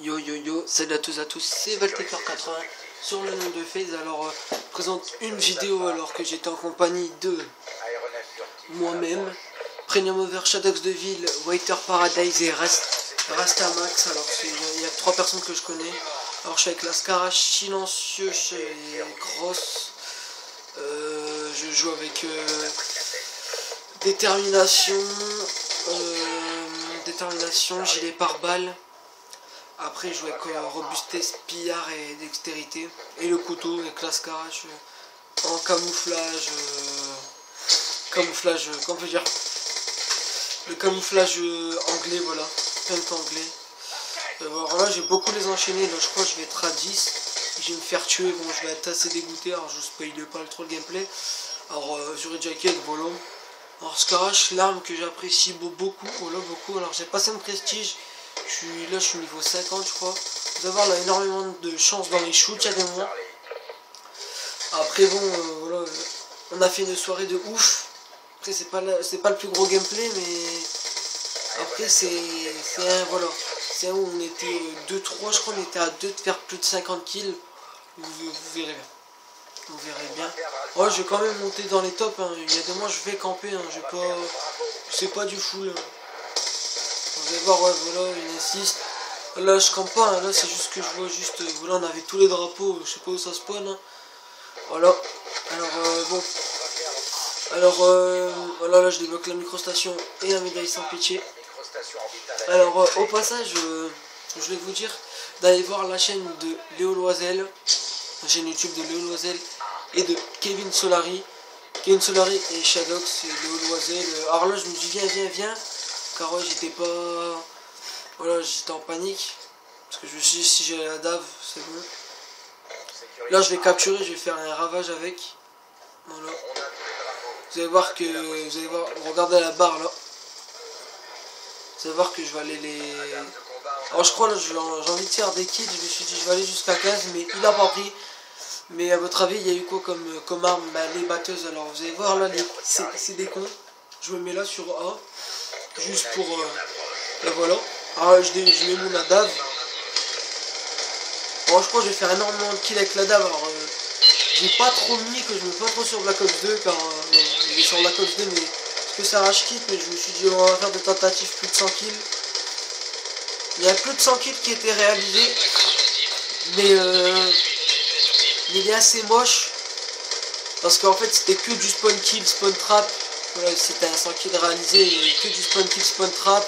Yo yo yo, salut à tous, c'est Valtaker80 sur le nom de FaZe. Alors, je présente une vidéo alors que j'étais en compagnie de moi-même, Premium Over, Shadox de Ville, Waiter Paradise et Rastamax. Alors, il y a 3 personnes que je connais. Alors, je suis avec la Scarache, Silencieux et Grosse. Je joue avec Détermination, Gilet pare-balles. Après, je joue avec robustesse, pillard et dextérité. Et le couteau avec la Scarache en camouflage. Comment on peut dire, le camouflage anglais, voilà. Peint anglais. Alors là, j'ai beaucoup les enchaîner. Là, je crois que je vais être à 10. Je vais me faire tuer. Bon, je vais être assez dégoûté. Alors, je spoil pas trop le gameplay. Alors, sur le jacket, voilà. Alors, Scarache, l'arme que j'apprécie beaucoup. Voilà, beaucoup. Alors, j'ai passé un prestige. Je suis niveau 50, je crois. Vous allez voir, là, énormément de chance dans les shoots, il y a des mois. Après, bon, voilà, on a fait une soirée de ouf. Après, c'est pas le plus gros gameplay, mais après, voilà. C'est un où on était 2-3, je crois, on était à 2 de faire plus de 50 kills. Vous verrez bien. Vous verrez bien. Oh, je vais quand même monter dans les tops. Hein. Il y a des mois, je vais camper. Hein. C'est pas du full. Hein. Vous allez voir, ouais, voilà, il insiste. Là, je campe pas, hein, là, c'est juste que je vois juste. Voilà, on avait tous les drapeaux, je sais pas où ça spawn. Hein. Voilà. Alors, bon. Alors, voilà, là, je débloque la microstation et la médaille sans pitié. Alors, au passage, je vais vous dire d'aller voir la chaîne de Léo Loisel, la chaîne YouTube de Léo Loisel et de Kevin Solari. Kevin Solari et Shadox et Léo Loisel. Alors là, je me dis, viens. Car ouais, j'étais pas... Voilà, j'étais en panique. Parce que je me suis dit, si j'ai la dave, c'est bon. Là, je vais capturer, je vais faire un ravage avec. Voilà. Vous allez voir, regardez la barre là. Vous allez voir que je vais aller les... Alors je crois là, j'ai envie de faire des kills. Je me suis dit, je vais aller jusqu'à 15, mais il a pas pris. Mais à votre avis, il y a eu quoi comme arme? Bah, les batteuses. Alors vous allez voir là, c'est des cons. Je me mets là sur A. Juste pour... et voilà. Alors je mets mon adave. Alors je crois que je vais faire énormément de kills avec l'adave. Alors j'ai pas trop mis, que je me mets pas trop sur Black Ops 2. Car non, il est sur Black Ops 2, mais parce que ça arrache kit. Mais je me suis dit, on va faire des tentatives plus de 100 kills. Il y a plus de 100 kills qui étaient réalisés. Mais il est assez moche. Parce qu'en fait c'était que du spawn kill, spawn trap. Voilà, c'était un 100 kills réalisé, il n'y avait que du spawn kill, spawn trap.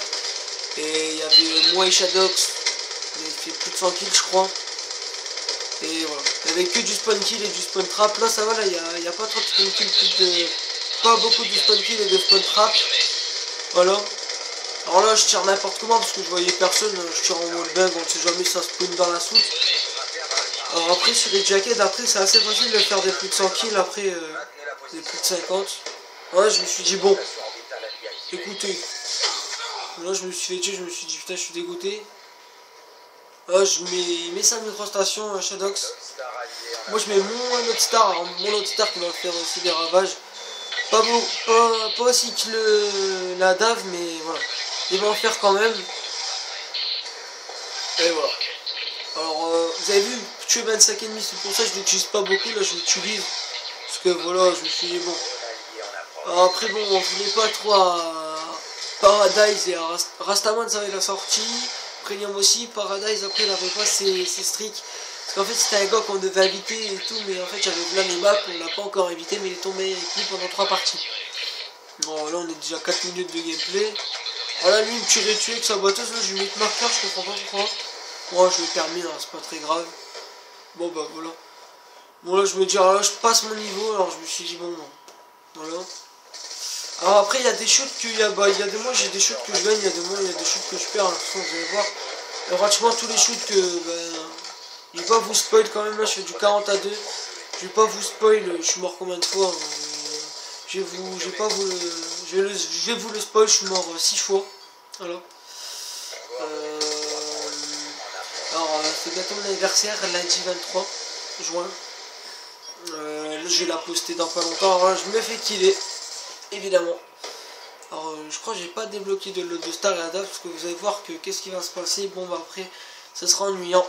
Et il y avait moi et Shadox, on avait fait plus de 100 kills je crois. Et voilà, il n'y avait que du spawn kill et du spawn trap. Là ça va, là il n'y a pas trop de spawn kill, pas beaucoup de spawn kill et de spawn trap. Voilà. Alors là je tire n'importe comment parce que je voyais personne, je tire en mode bug, on ne sait jamais si ça spawn dans la soute. Alors après sur les jackets, après c'est assez facile de faire des plus de 100 kills, après des plus de 50. Ouais, je me suis dit, bon, écoutez, là je me suis fait tuer, je me suis dit, putain, je suis dégoûté. Là, je mets sa microstation, Shadox. Moi, je mets mon autre star, alors, mon autre star qui va faire aussi des ravages. Pas aussi que la dave, mais voilà, il va en faire quand même. Et voilà. Alors, vous avez vu, tuer 25 ennemis, c'est pour ça que je l'utilise pas beaucoup, là je l'utilise. Parce que voilà, je me suis dit, bon. Alors après bon, on voulait pas trop à Paradise et à Rastaman, ça avait la sortie. Premium aussi, Paradise après il avait pas ses streaks. Parce qu'en fait c'était un gars qu'on devait inviter et tout, mais en fait j'avais là mes maps, on l'a pas encore invité, mais il est tombé avec lui pendant 3 parties. Bon là on est déjà 4 minutes de gameplay. Voilà, lui il me tuerait tuer avec sa boiteuse, là je lui mets le marqueur, je comprends pas pourquoi. Moi je le termine, hein, c'est pas très grave. Bon bah voilà. Bon là je me dis, alors là je passe mon niveau, alors je me suis dit bon, voilà. Alors après il y a des shoots il y a des mois j'ai des shoots que je gagne, il y a des mois il y a des shoots que je perds, vous allez voir. Et pratiquement tous les shoots que je vais pas vous spoil quand même, là je fais du 40 à 2. Je vais pas vous spoil, je suis mort combien de fois. Je vais vous le spoil, je suis mort 6 fois. Voilà. Alors c'est bientôt mon anniversaire, lundi 23 juin. Là je vais la poster dans pas longtemps, alors là, je me fais killer. Évidemment. Alors je crois que j'ai pas débloqué de star et Adaf parce que vous allez voir que qu'est-ce qui va se passer. Bon bah après ça sera ennuyant.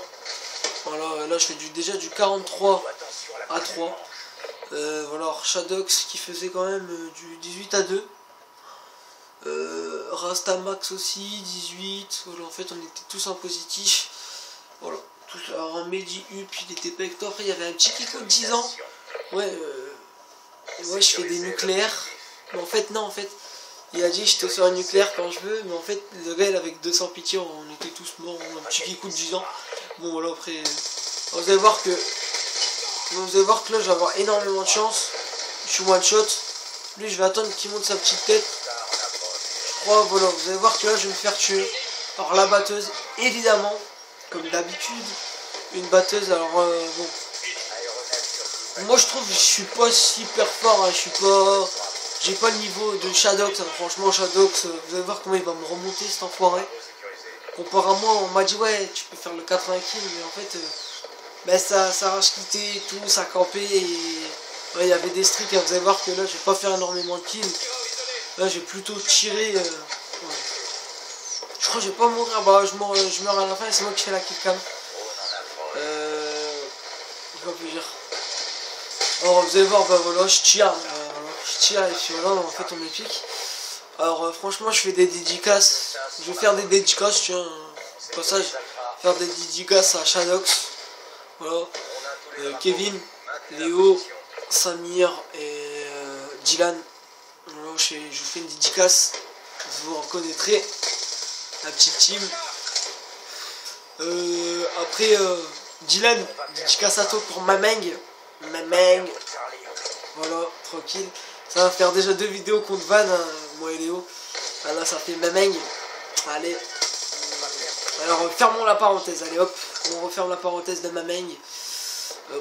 Voilà, là je fais déjà du 43 à 3. Voilà, Shadox qui faisait quand même du 18 à 2. Rastamax aussi, 18. Voilà, en fait on était tous en positif. Voilà. Alors un Mehdi Up, il était pector. Après il y avait un petit Kiko de 10 ans. Ouais, ouais, je fais des nucléaires. Mais en fait, non, en fait, il a dit je te sors un nucléaire quand je veux. Mais en fait, le gars, il avec 200 pitié, on était tous morts. Un petit Kiko de 10 ans. Bon, voilà, après, vous allez voir que là, je vais avoir énormément de chance. Je suis one shot. Lui, je vais attendre qu'il monte sa petite tête. Je crois, voilà, vous allez voir que là, je vais me faire tuer par la batteuse, évidemment. Comme d'habitude, une batteuse. Alors bon, moi je trouve que je suis pas super fort, hein, j'ai pas le niveau de Shadox, hein. Franchement Shadox, vous allez voir comment il va me remonter cet enfoiré. Comparé à moi, on m'a dit ouais tu peux faire le 80 kills, mais en fait ben, ça rage quitté et tout, ça campait et ouais, il y avait des streaks, hein. Vous allez voir que là je vais pas faire énormément de kills. Là j'ai plutôt tiré. Ouais. Je crois que je vais pas mourir, bah je meurs à la fin et c'est moi qui fais la killcam. Quoi plus dire. Alors vous allez voir, bah voilà, je tire et puis voilà, en fait on me pique. Alors franchement je fais des dédicaces, je vais faire des dédicaces, tiens, au passage, faire des dédicaces à Shadox, voilà, Kevin, Léo, Samir et Dylan. Voilà, je vous fais une dédicace, vous reconnaîtrez. La petite team. Après Dylan, dédicace à toi pour Mameng. Voilà, tranquille. Ça va faire déjà 2 vidéos contre Van, hein, moi et Léo. Ah là ça fait Mameng. Allez. Alors fermons la parenthèse, allez hop, on referme la parenthèse de Mameng.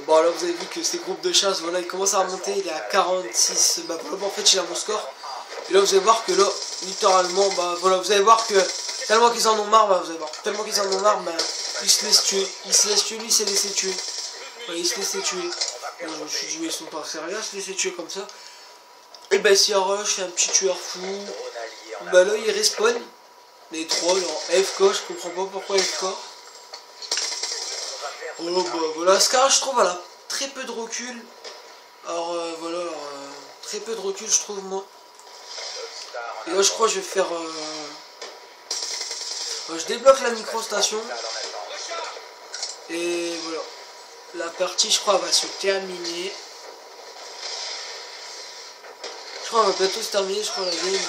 Bon là vous avez vu que ces groupes de chasse, voilà, il commence à remonter, il est à 46. Bah en fait il a mon score. Et là vous allez voir que là, littéralement, bah voilà, vous allez voir que tellement qu'ils en ont marre, bah vous allez voir, tellement qu'ils en ont marre, bah ils se laissent tuer. Il se laisse tuer, lui il s'est laissé tuer. Voilà, il se laissait tuer. Je me suis dit, mais ils sont pas sérieux, ils se laissaient tuer comme ça. Et bah si en rush, un petit tueur fou. Bah là il respawn. Les trolls en AFK, je comprends pas pourquoi AFK. Oh bah voilà, Scar je trouve elle a très peu de recul. Alors voilà, très peu de recul je trouve moi. Et là je crois que je vais faire... je débloque la micro-station. Et voilà. La partie je crois va se terminer. Je crois qu'elle va bientôt se terminer, je crois la game.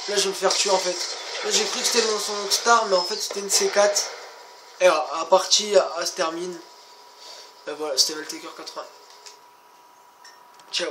Là je vais me faire tuer en fait. Là j'ai cru que c'était son Star, mais en fait c'était une C4. Et voilà, la partie se termine. Et voilà, c'était Veltaker 80. Ciao.